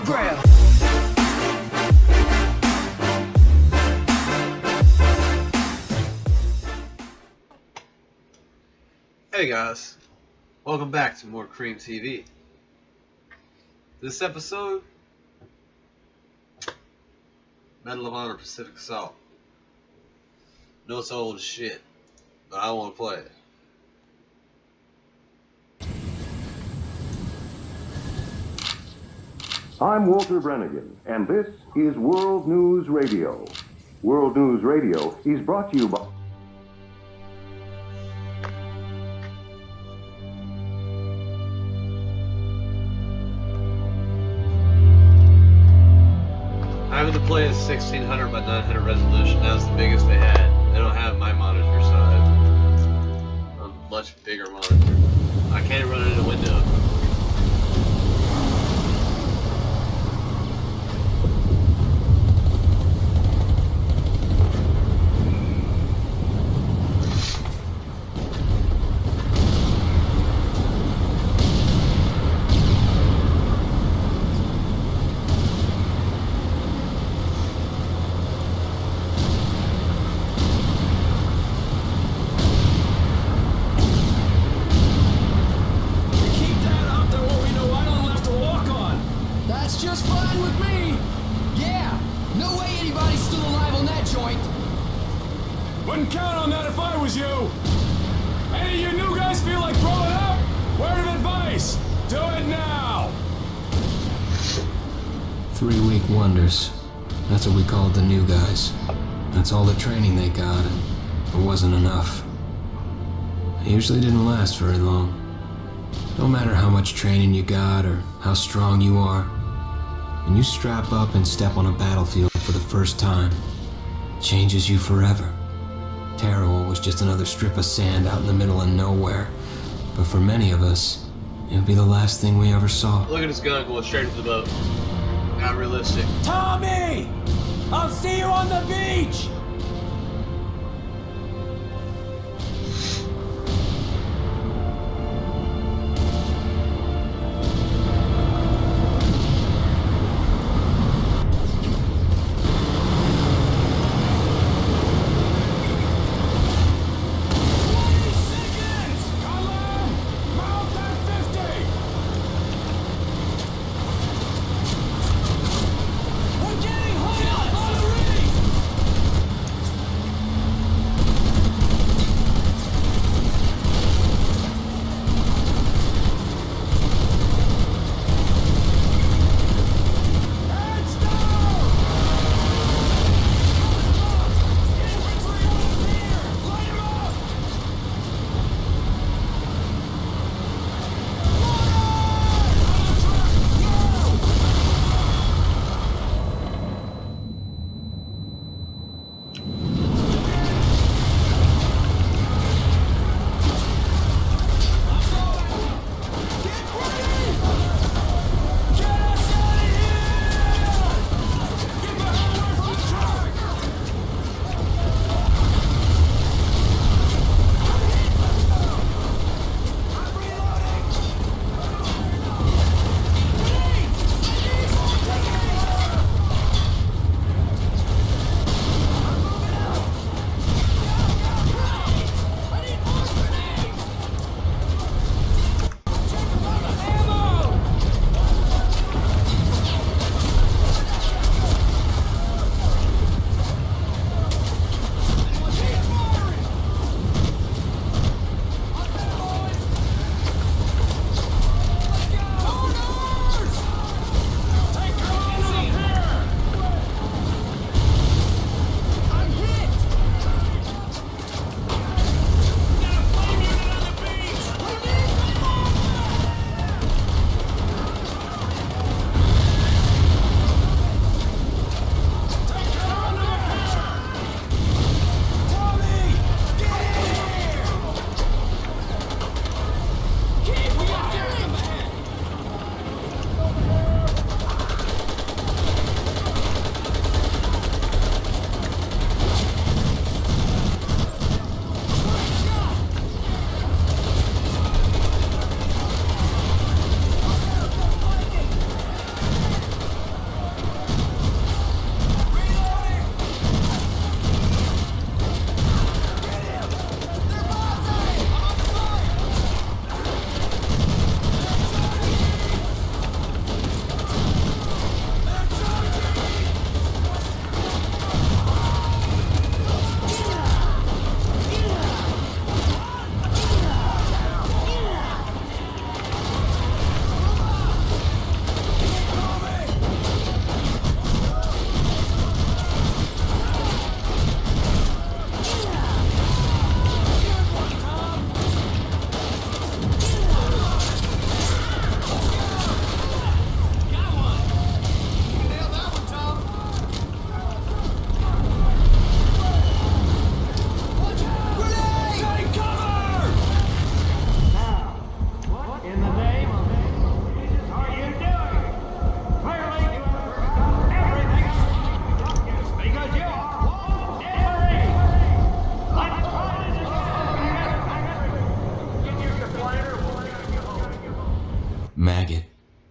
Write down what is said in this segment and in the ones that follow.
grab. Hey guys, welcome back to more CreamTV. This episode, Medal of Honor Pacific Assault. No, it's old as shit, but I want to play it. I'm Walter Brennigan, and this is World News Radio. World News Radio is brought to you by... Having to play a 1600 by 900 resolution. That was the biggest they had. They don't have my monitor size. A much bigger monitor. I can't run it in a window. Wouldn't count on that if I was you. Any of you new guys feel like throwing up? Word of advice, do it now. 3-week wonders. That's what we called the new guys. That's all the training they got, and it wasn't enough. It usually didn't last very long. No matter how much training you got or how strong you are, when you strap up and step on a battlefield for the first time, it changes you forever. Terror was just another strip of sand out in the middle of nowhere. But for many of us, it would be the last thing we ever saw. Look at this gun going straight to the boat. Not realistic. Tommy! I'll see you on the beach!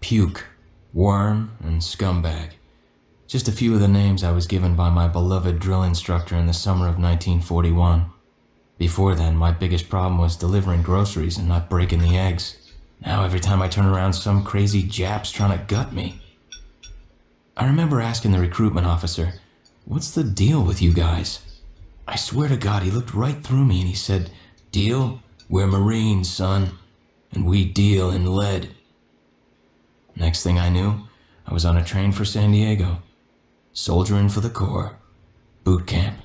Puke, Worm, and Scumbag. Just a few of the names I was given by my beloved drill instructor in the summer of 1941. Before then, my biggest problem was delivering groceries and not breaking the eggs. Now every time I turn around, some crazy Jap's trying to gut me. I remember asking the recruitment officer, "What's the deal with you guys?" I swear to God, he looked right through me and he said, "Deal? We're Marines, son, and we deal in lead." Next thing I knew, I was on a train for San Diego, soldiering for the Corps, boot camp.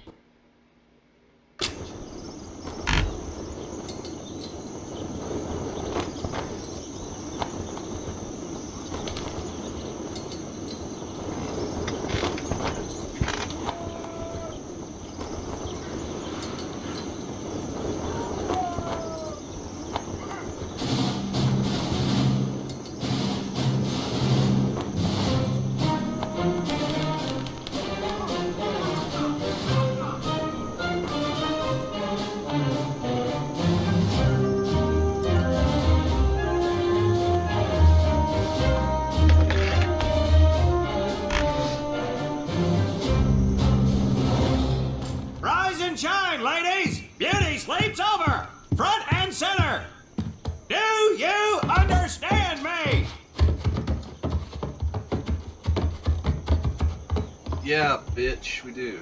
Yeah, bitch, we do.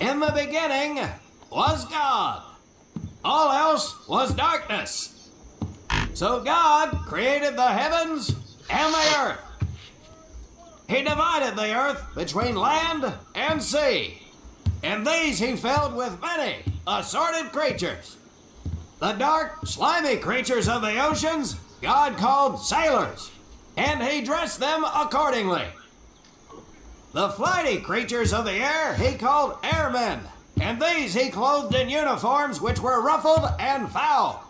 In the beginning was God. All else was darkness. So God created the heavens and the earth. He divided the earth between land and sea, and these he filled with many assorted creatures. The dark, slimy creatures of the oceans God called sailors, and he dressed them accordingly. The flighty creatures of the air he called airmen, and these he clothed in uniforms which were ruffled and foul.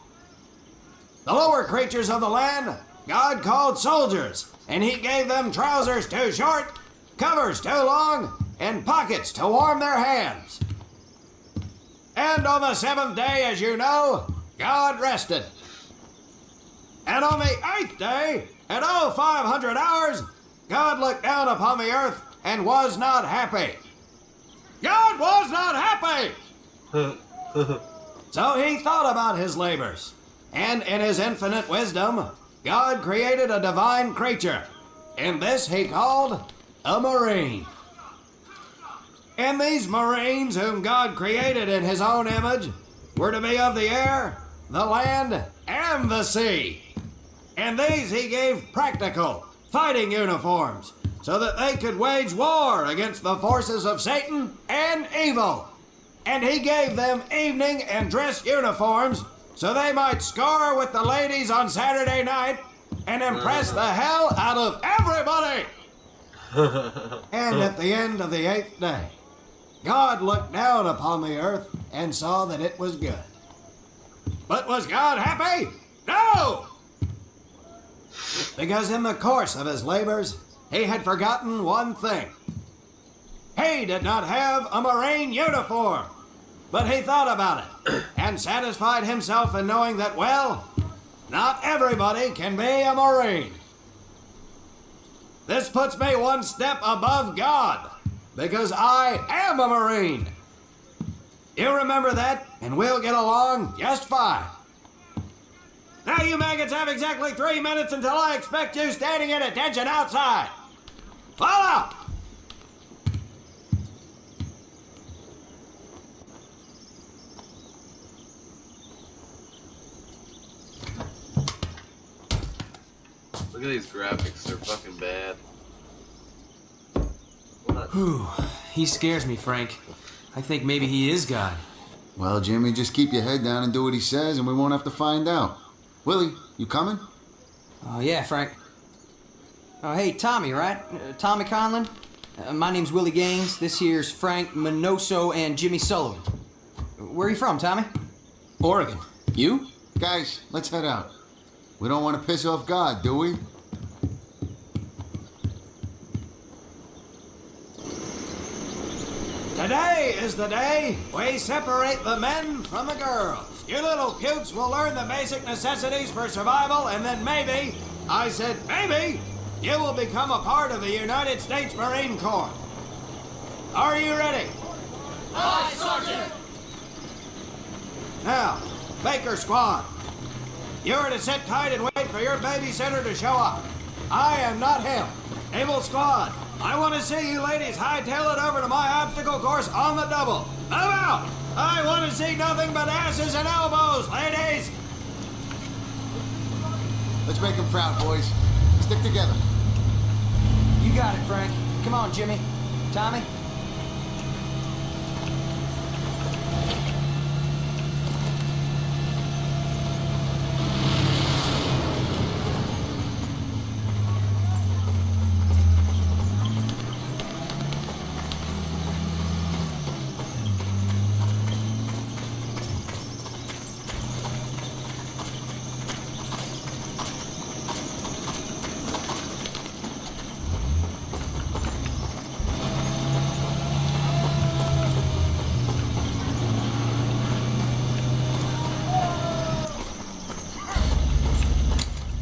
The lower creatures of the land God called soldiers, and he gave them trousers too short, covers too long, and pockets to warm their hands. And on the seventh day, as you know, God rested. And on the eighth day, at 0500 hours, God looked down upon the earth and was not happy. God was not happy! So he thought about his labors, and in his infinite wisdom, God created a divine creature, and this he called a Marine. And these Marines, whom God created in his own image, were to be of the air, the land, and the sea. And these he gave practical, fighting uniforms, so that they could wage war against the forces of Satan and evil. And he gave them evening and dress uniforms, so they might score with the ladies on Saturday night and impress the hell out of everybody. And at the end of the eighth day, God looked down upon the earth and saw that it was good. But was God happy? No! Because in the course of his labors, he had forgotten one thing. He did not have a Marine uniform, but he thought about it and satisfied himself in knowing that, well, not everybody can be a Marine. This puts me one step above God, because I am a Marine. You remember that, and we'll get along just fine. Now you maggots have exactly 3 minutes until I expect you standing at attention outside. Follow! Look at these graphics, they're fucking bad. Whew, he scares me, Frank. I think maybe he is God. Well, Jimmy, just keep your head down and do what he says, and we won't have to find out. Willie, you coming? Oh, yeah, Frank. Oh, hey, Tommy, right? Tommy Conlon? My name's Willie Gaines. This here's Frank Minoso and Jimmy Sullivan. Where are you from, Tommy? Oregon. You? Guys, let's head out. We don't want to piss off God, do we? Today is the day we separate the men from the girls. months, you little pukes will learn the basic necessities for survival, and then maybe, I said maybe, you will become a part of the United States Marine Corps. Are you ready? Aye, Sergeant! Now, Baker Squad, you are to sit tight and wait for your babysitter to show up. I am not him. Able Squad, I want to see you ladies hightail it over to my obstacle course on the double. Move out! I want to see nothing but asses and elbows, ladies! Let's make him proud, boys. Stick together. You got it, Frank. Come on, Jimmy. Tommy?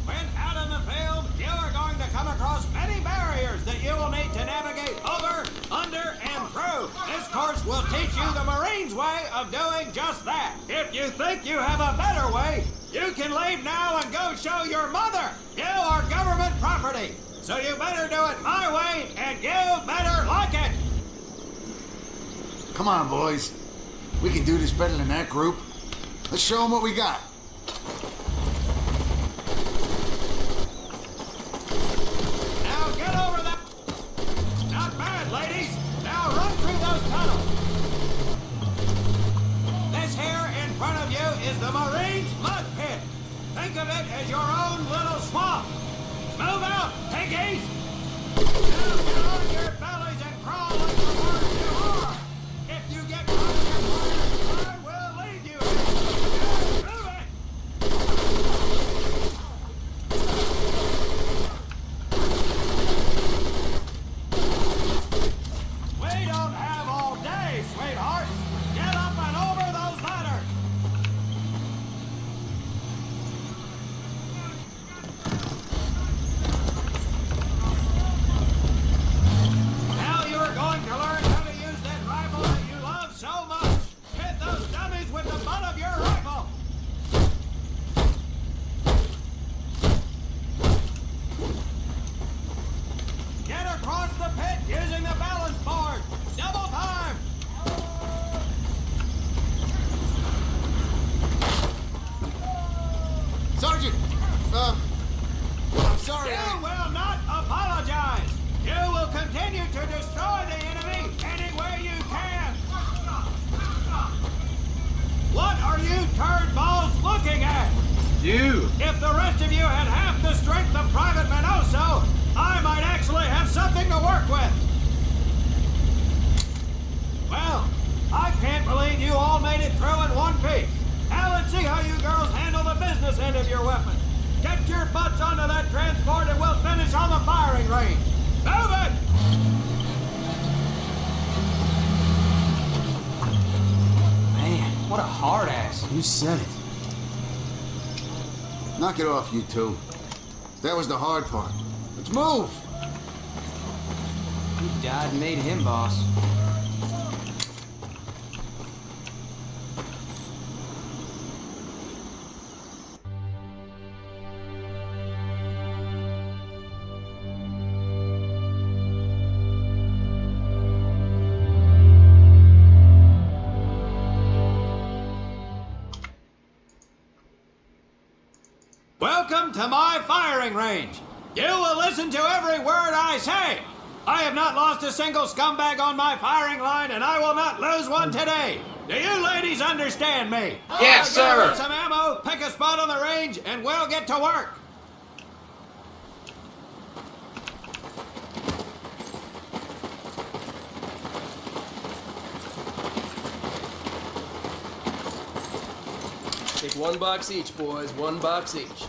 When out in the field, you are going to come across many barriers that you will need to navigate over, under, and through. This course will teach you the Marines' way of doing just that. If you think you have a better way, you can leave now and go show your mother. You are government property. So you better do it my way, and you better like it. Come on, boys. We can do this better than that group. Let's show them what we got. Now get over that. Not bad, ladies. Now run through those tunnels. This here in front of you is the Marines' mud pit. Think of it as your own little swamp. Move out, piggies! Now get on your bellies and crawl like the worms you are. If you get caught in your corner, I will leave you. Now move it! We don't have all day, sweetheart. Get up and over those ladders. Now you are going to learn how to use that rifle that you love so much. Hit those dummies with the butt of your rifle. Get across the pit using the balance board. Double time. Sergeant! I'm sorry. You will not apologize. You will continue to destroy the enemy any way you can. What are you turd balls looking at? You! If the rest of you had half the strength of Private Minoso, I might actually have something to work with. Well, I can't believe you all made it through in one piece. Now let's see how you girls handle the business end of your weapon. Get your butts onto that transport and we'll finish on the firing range. Move it! Man, what a hard ass. You said it. Knock it off, you two. That was the hard part. Let's move! You died and made him boss. Welcome to my firing range. You will listen to every word I say. I have not lost a single scumbag on my firing line, and I will not lose one today. Do you ladies understand me? Yes, Now sir. get some ammo, pick a spot on the range, and we'll get to work. Take $1 each, boys. $1 each.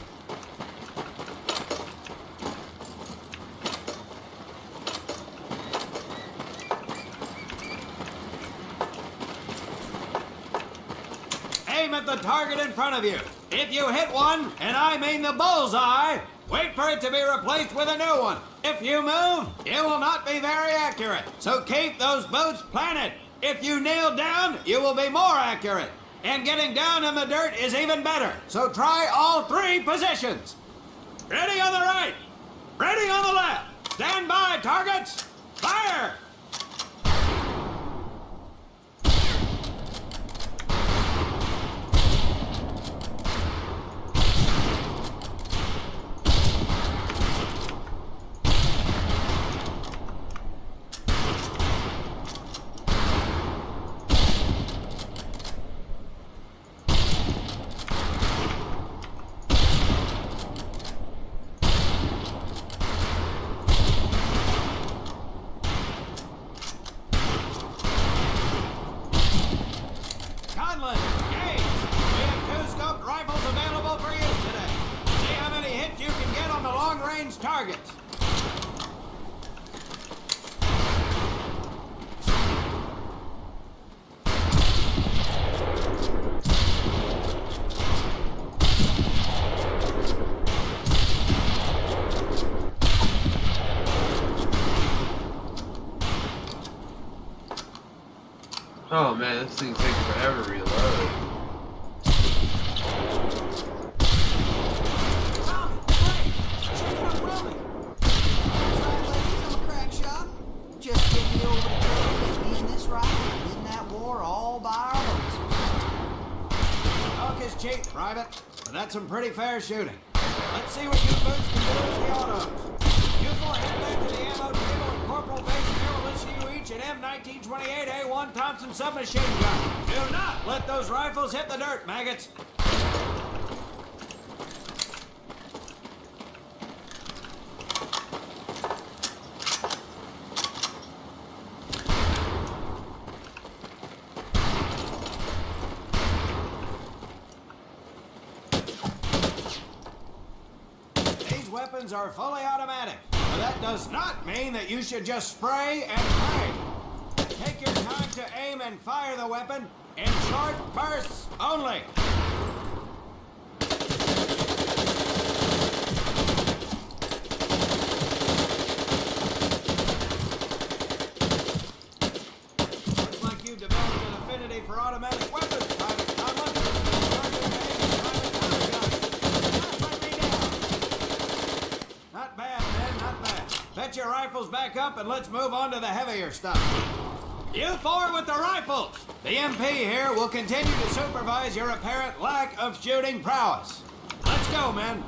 Aim at the target in front of you. If you hit one, and I mean the bullseye, wait for it to be replaced with a new one. If you move, it will not be very accurate. So keep those boots planted. If you kneel down, you will be more accurate. And getting down in the dirt is even better. So try all 3 positions. Ready on the right. Ready on the left. Stand by, targets. Fire! Targets. Oh man, this thing takes forever to reload. Cheap, Private, but that's some pretty fair shooting. Let's see what you boots can do with the autos. You 4 head back to the ammo table and Corporal Base here will issue you each an M1928A1 Thompson submachine gun. Do not let those rifles hit the dirt, maggots. Weapons are fully automatic, but that does not mean that you should just spray and pray. Take your time to aim and fire the weapon in short bursts only. Looks like you've developed an affinity for automatic weapons, Private Conlon. Not bad, man, not bad. Fetch your rifles back up and let's move on to the heavier stuff. You 4 with the rifles. The MP here will continue to supervise your apparent lack of shooting prowess. Let's go, men.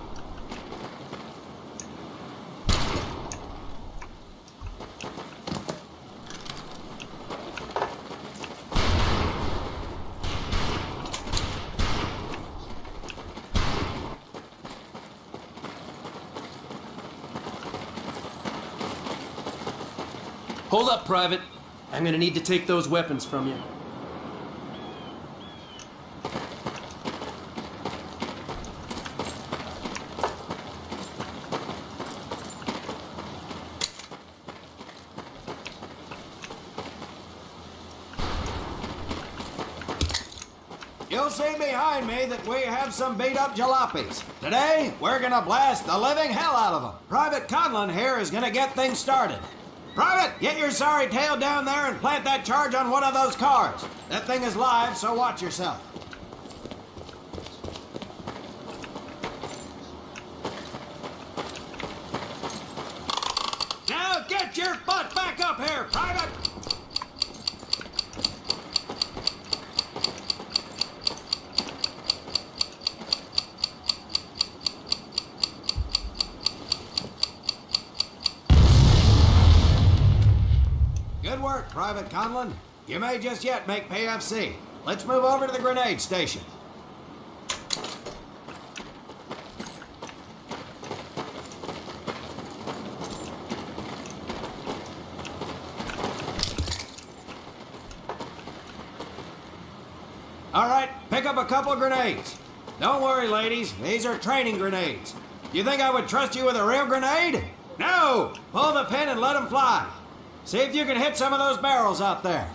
Hold up, Private. I'm gonna need to take those weapons from you. You'll see behind me that we have some beat-up jalopies. Today, we're gonna blast the living hell out of them. Private Conlon here is gonna get things started. Private, get your sorry tail down there and plant that charge on one of those cars. That thing is live, so watch yourself. Now get your butt back up here, Private! Good work, Private Conlon. You may just yet make PFC. Let's move over to the grenade station. All right, pick up a couple grenades. Don't worry, ladies. These are training grenades. You think I would trust you with a real grenade? No! Pull the pin and let them fly. See if you can hit some of those barrels out there.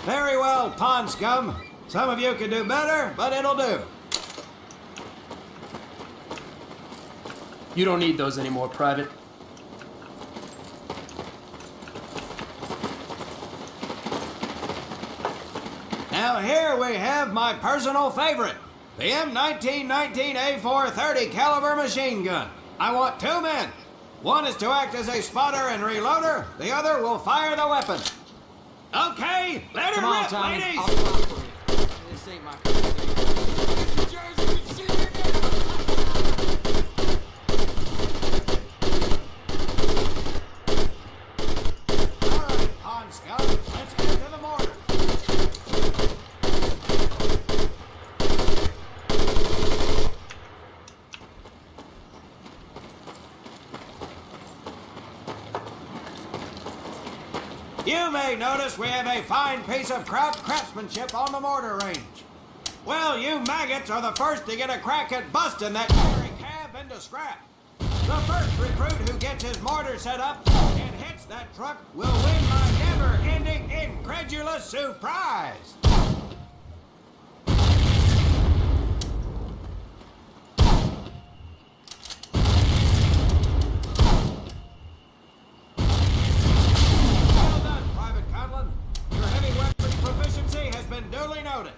Very well, pond scum. Some of you can do better, but it'll do. You don't need those anymore, Private. Now here we have my personal favorite, the M1919A430 caliber machine gun. I want 2 men. One is to act as a spotter and reloader. The other will fire the weapon. Okay, let her Come on, rip, Tommy. ladies. I'll fly for you. This ain't my cup of tea. All right, pond scum, let's get to the mortar. You may notice we have a fine piece of craftsmanship on the mortar range. Well, you maggots are the first to get a crack at busting that fiery cab into scrap. The first recruit who gets his mortar set up and hits that truck will win my never-ending incredulous surprise. Well done, Private Conlon. Your heavy weapons proficiency has been duly noted.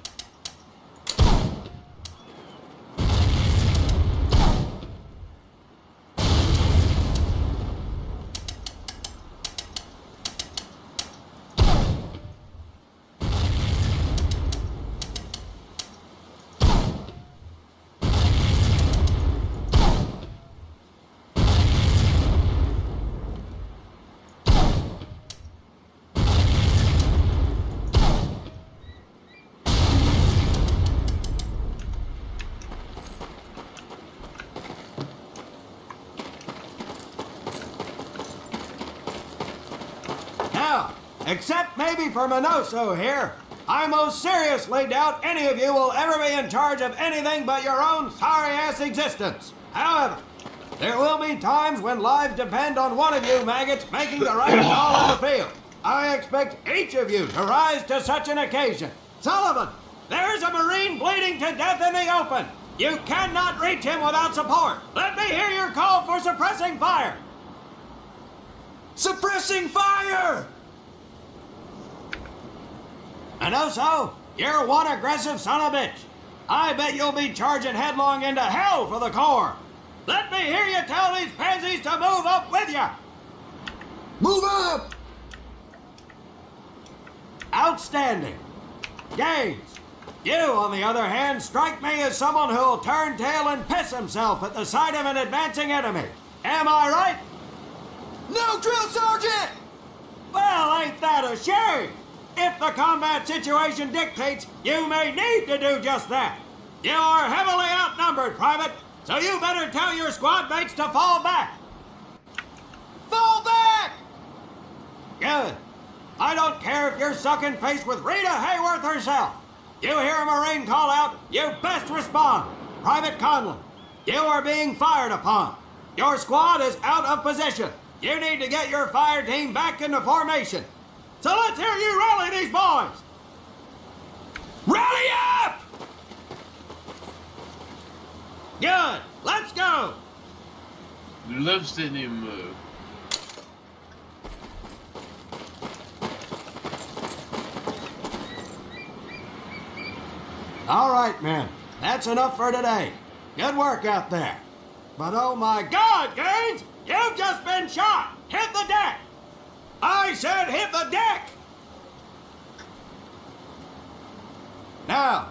Now, except maybe for Minoso here, I most seriously doubt any of you will ever be in charge of anything but your own sorry-ass existence. However, there will be times when lives depend on one of you maggots making the right call in the field. I expect each of you to rise to such an occasion. Sullivan, there's a Marine bleeding to death in the open. You cannot reach him without support. Let me hear your call for suppressing fire. Suppressing fire! Minoso, you're one aggressive son of a bitch. I bet you'll be charging headlong into hell for the Corps. Let me hear you tell these pansies to move up with you. Move up! Outstanding. Gaines, you, on the other hand, strike me as someone who'll turn tail and piss himself at the sight of an advancing enemy. Am I right? No, Drill Sergeant! Well, ain't that a shame? If the combat situation dictates, you may need to do just that. You are heavily outnumbered, Private, so you better tell your squad mates to fall back. Fall back! Good. I don't care if you're sucking face with Rita Hayworth herself. You hear a Marine call out, you best respond. Private Conlon, you are being fired upon. Your squad is out of position. You need to get your fire team back into formation. So let's hear you rally these boys. Rally up! Good. Let's go. The lips didn't even move. All right, men. That's enough for today. Good work out there. But oh my God, Gaines! You've just been shot! Hit the deck! I said hit the deck! Now,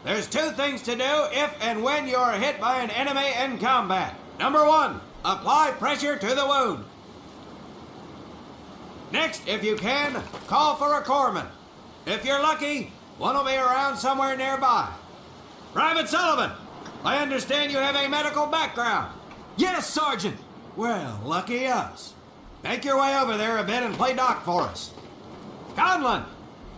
there's 2 things to do if and when you are hit by an enemy in combat. Number 1, apply pressure to the wound. Next, if you can, call for a corpsman. If you're lucky, one will be around somewhere nearby. Private Sullivan, I understand you have a medical background. Yes, Sergeant. Well, lucky us. Make your way over there a bit and play doc for us. Conlon,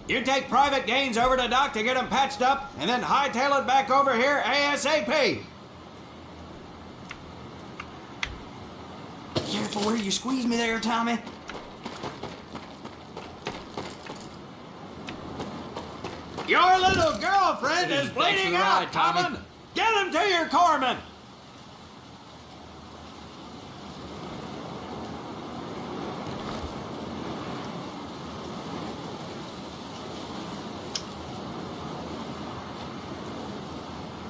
you take Private Gaines over to doc to get him patched up, and then hightail it back over here ASAP. Careful where you squeeze me there, Tommy. Your little girlfriend is Thanks for bleeding the out, ride, Tommy. Tommen! Get him to your corpsman!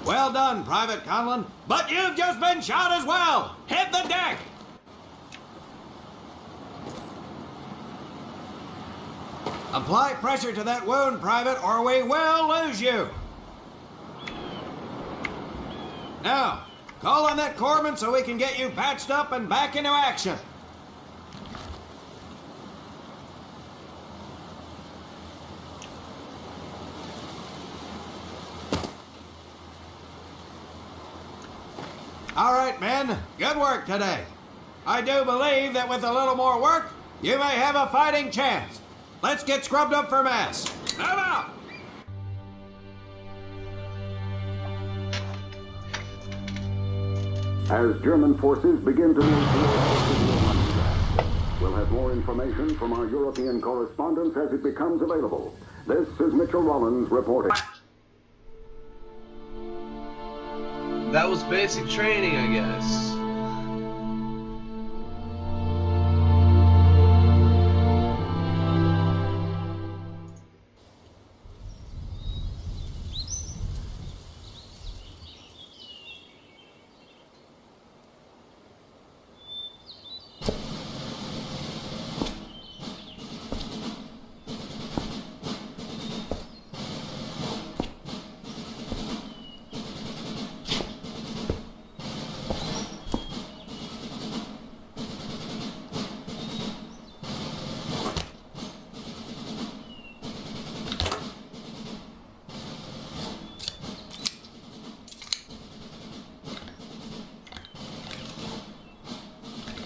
Well done, Private Conlon, but you've just been shot as well! Hit the deck! Apply pressure to that wound, Private, or we will lose you! Now, call on that corpsman so we can get you patched up and back into action. All right, men. Good work today. I do believe that with a little more work, you may have a fighting chance. Let's get scrubbed up for mass. Move out! As German forces begin to move towards we'll have more information from our European correspondents as it becomes available. This is Mitchell Rollins reporting. That was basic training, I guess.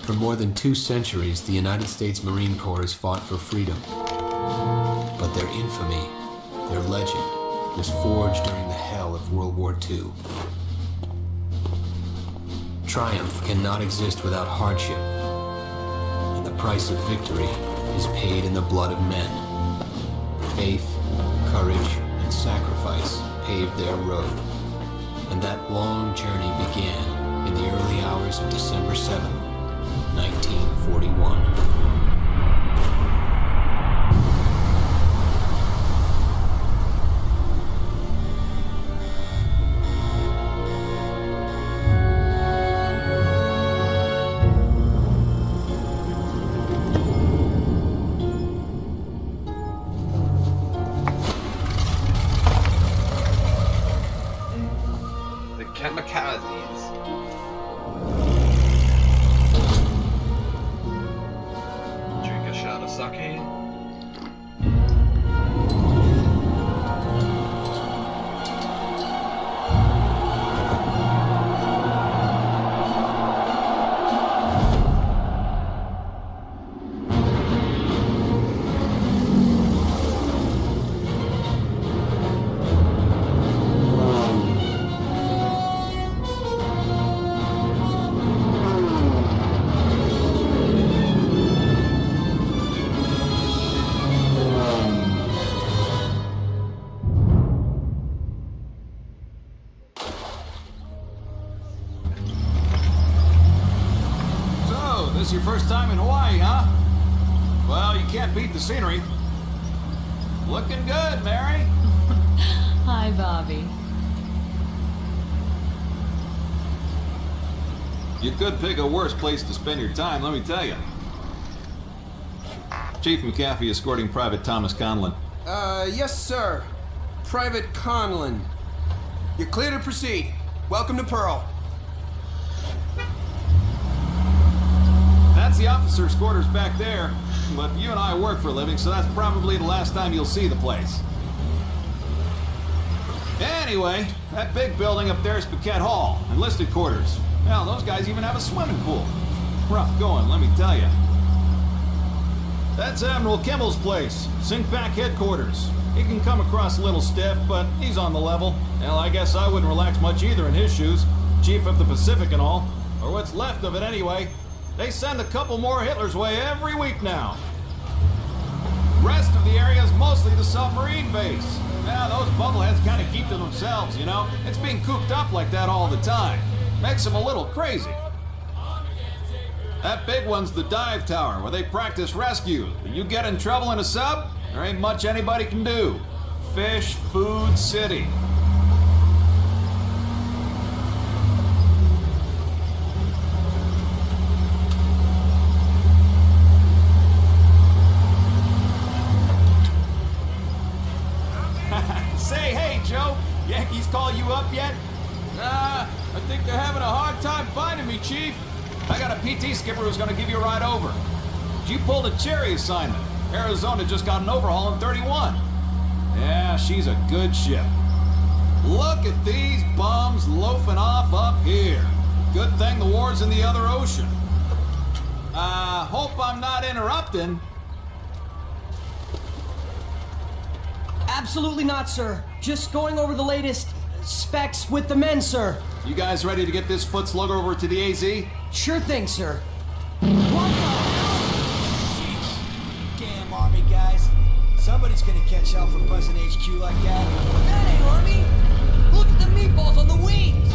For more than 2 centuries, the United States Marine Corps has fought for freedom. But their infamy, their legend, was forged during the hell of World War II. Triumph cannot exist without hardship, and the price of victory is paid in the blood of men. Faith, courage, and sacrifice paved their road, and that long journey began in the early hours of December 7th, 1941. The kamikazes. Drink a shot of sake. So, this is your first time in Hawaii, huh? Well, you can't beat the scenery. Looking good, Mary. Hi, Bobby. You could pick a worse place to spend your time, let me tell you. Chief McAfee escorting Private Thomas Conlon. Yes, sir. Private Conlon. You're clear to proceed. Welcome to Pearl. That's the officer's quarters back there, but you and I work for a living, so that's probably the last time you'll see the place. Anyway, that big building up there is Paquette Hall, enlisted quarters. Hell, those guys even have a swimming pool. Rough going, let me tell you. That's Admiral Kimmel's place, Sinkback headquarters. He can come across a little stiff, but he's on the level. Hell, I guess I wouldn't relax much either in his shoes. Chief of the Pacific and all. Or what's left of it anyway. They send a couple more Hitler's way every week now. Rest of the area is mostly the submarine base. Yeah, those bubbleheads kind of keep to themselves, you know? It's being cooped up like that all the time. Makes them a little crazy. That big one's the dive tower, where they practice rescue. When you get in trouble in a sub, there ain't much anybody can do. Fish Food City. Say, hey, Joe, Yankees call you up yet? Nah, I think they're having a hard time finding me, Chief. I got a PT skipper who's gonna give you a ride over. You pulled a Cherry assignment. Arizona just got an overhaul in 31. Yeah, she's a good ship. Look at these bums loafing off up here. Good thing the war's in the other ocean. Hope I'm not interrupting. Absolutely not, sir. Just going over the latest specs with the men, sir. You guys ready to get this foot slugger over to the AZ? Sure thing, sir. Damn Army guys. Somebody's gonna catch hell for buzzing HQ like that. That ain't Army. Look at the meatballs on the wings.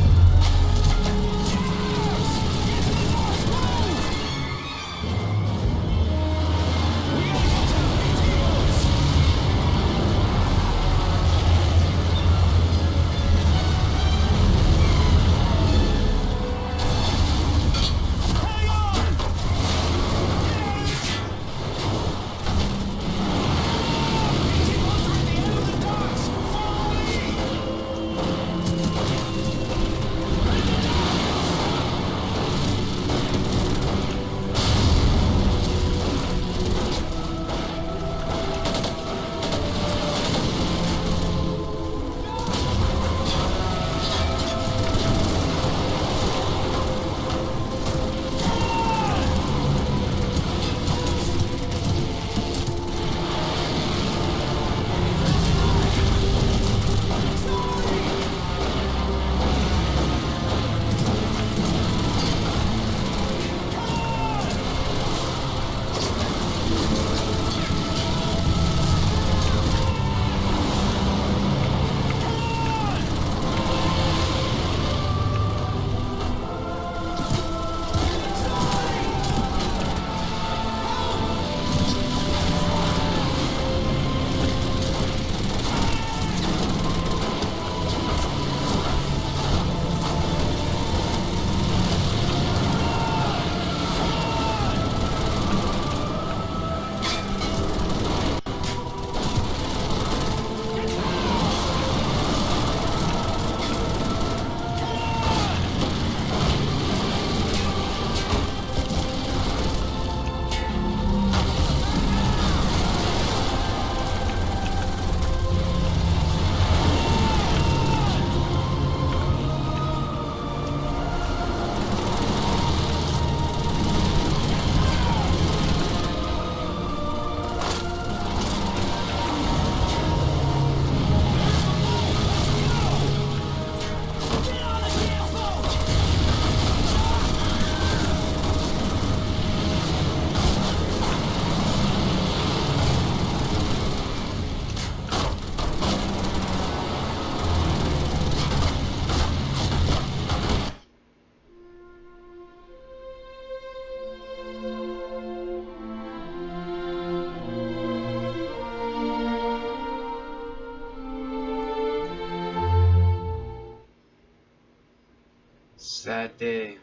Sad day.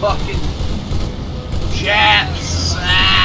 fucking jets. Ah!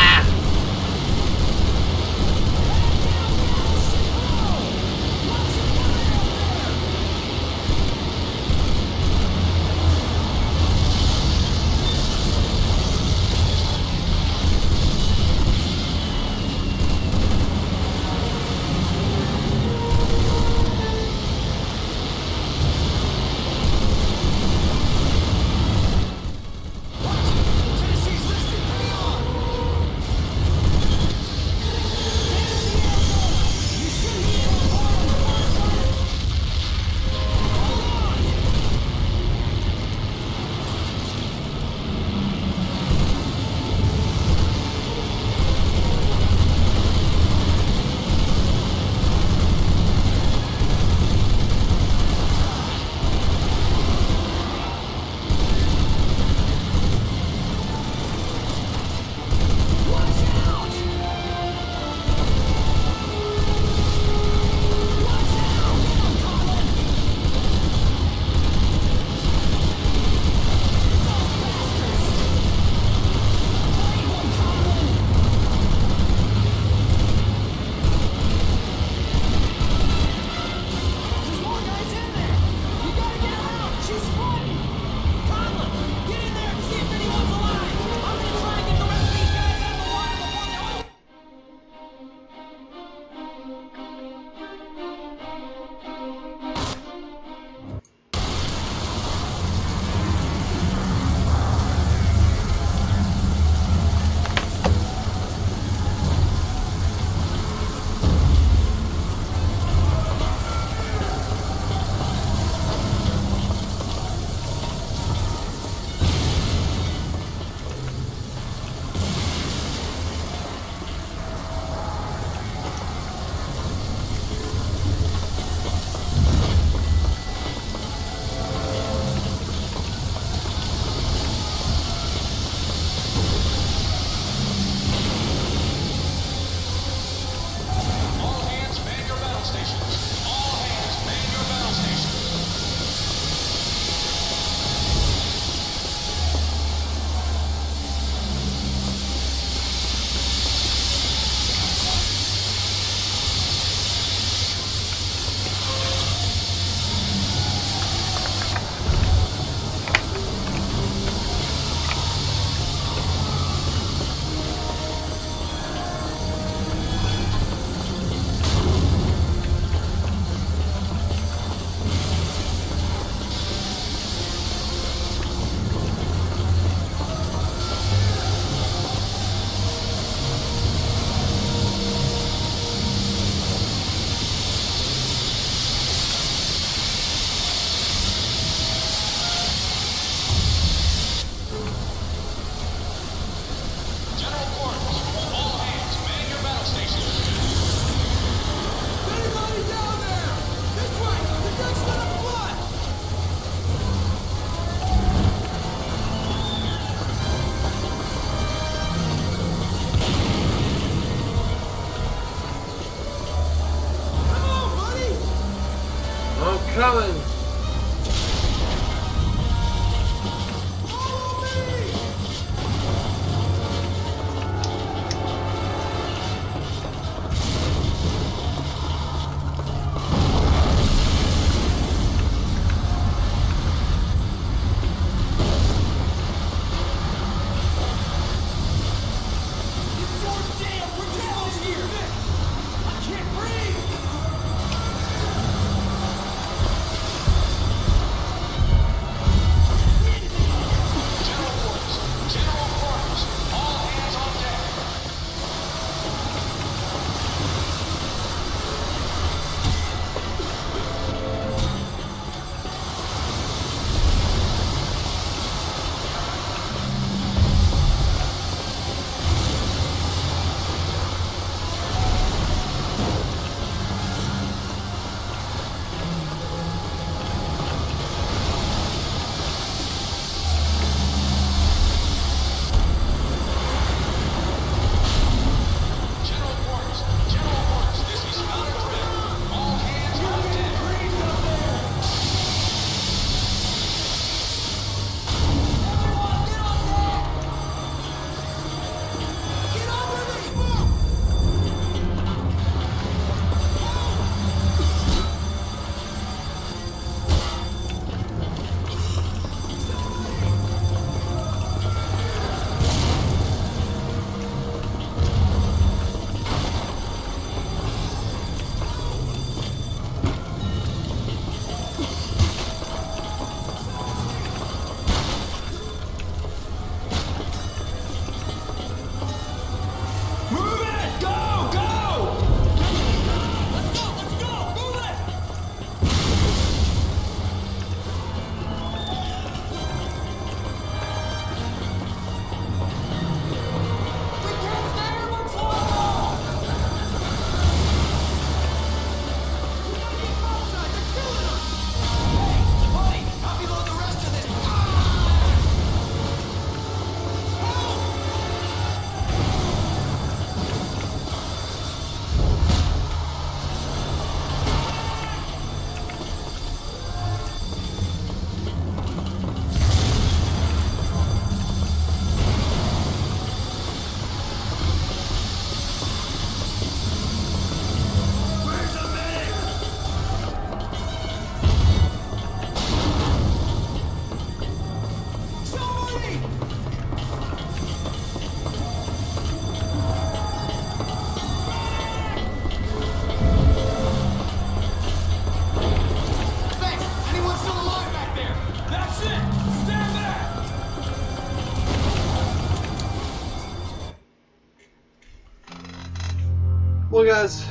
Well, guys,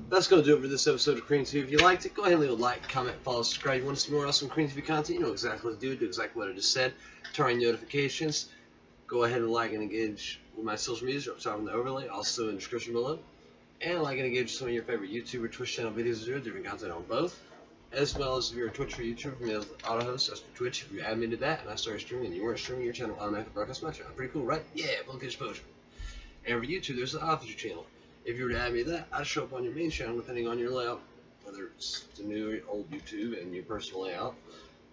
that's going to do it for this episode of CreamTV. If you liked it, go ahead and leave a like, comment, follow, subscribe. You want to see more awesome CreamTV content? You know exactly what to do. Do exactly what I just said. Turn on notifications. Go ahead and like and engage with my social media up top in the overlay, also in the description below. And like and engage with some of your favorite YouTube or Twitch channel videos or different content on both. As well as if you're a Twitch or YouTube from the auto host, that's for Twitch. If you add me to that and I started streaming and you weren't streaming, your channel automatically broadcasts my channel. Pretty cool, right? Yeah, bulk exposure. And for YouTube, there's the officer channel. If you were to add me to that, I'd show up on your main channel depending on your layout, whether it's the new or old YouTube and your personal layout.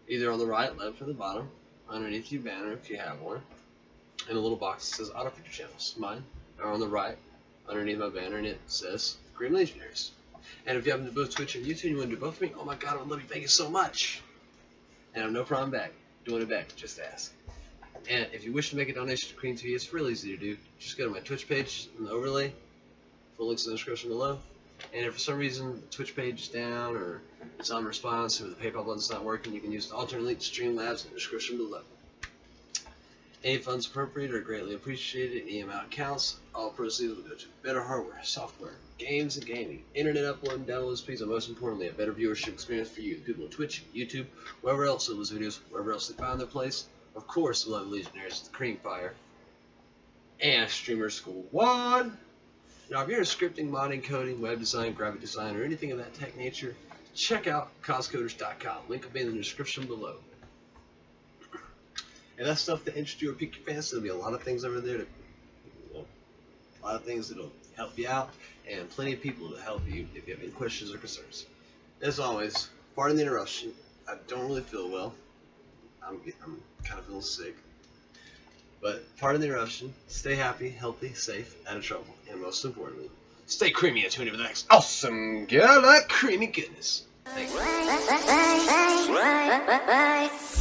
Either on the right, left, or the bottom, underneath your banner if you have one. And a little box that says auto feature channels. Mine are on the right, underneath my banner, and it says Green Legionaries. And if you happen to both Twitch and YouTube and you want to do both of me, oh my god, I would love you, thank you so much. And I have no problem doing it back, just ask. And if you wish to make a donation to CreamTV, it's really easy to do. Just go to my Twitch page in the overlay, full links in the description below. And if for some reason the Twitch page is down or it's unresponsive or the PayPal button's not working, you can use the alternate link to Streamlabs in the description below. Any funds appropriated are greatly appreciated. Any amount counts. All proceeds will go to better hardware, software, games and gaming, internet upload and download speeds, and most importantly, a better viewership experience for you. People on Twitch, YouTube, wherever else they lose videos, wherever else they find their place. Of course, the 11 Legionaries, the Creampire, and Streamer School 1. Now, if you're in scripting, modding, coding, web design, graphic design, or anything of that tech nature, check out CosCoders.com. Link will be in the description below. And that's stuff that interests you or pique your fancy. There'll be a lot of things over there to, a lot of things that'll help you out, and plenty of people to help you if you have any questions or concerns. As always, pardon the interruption. I don't really feel well. I'm kind of feeling sick. But pardon the interruption. Stay happy, healthy, safe, out of trouble, and most importantly, stay creamy and tune in for the next awesome girl like creamy goodness. Thank you.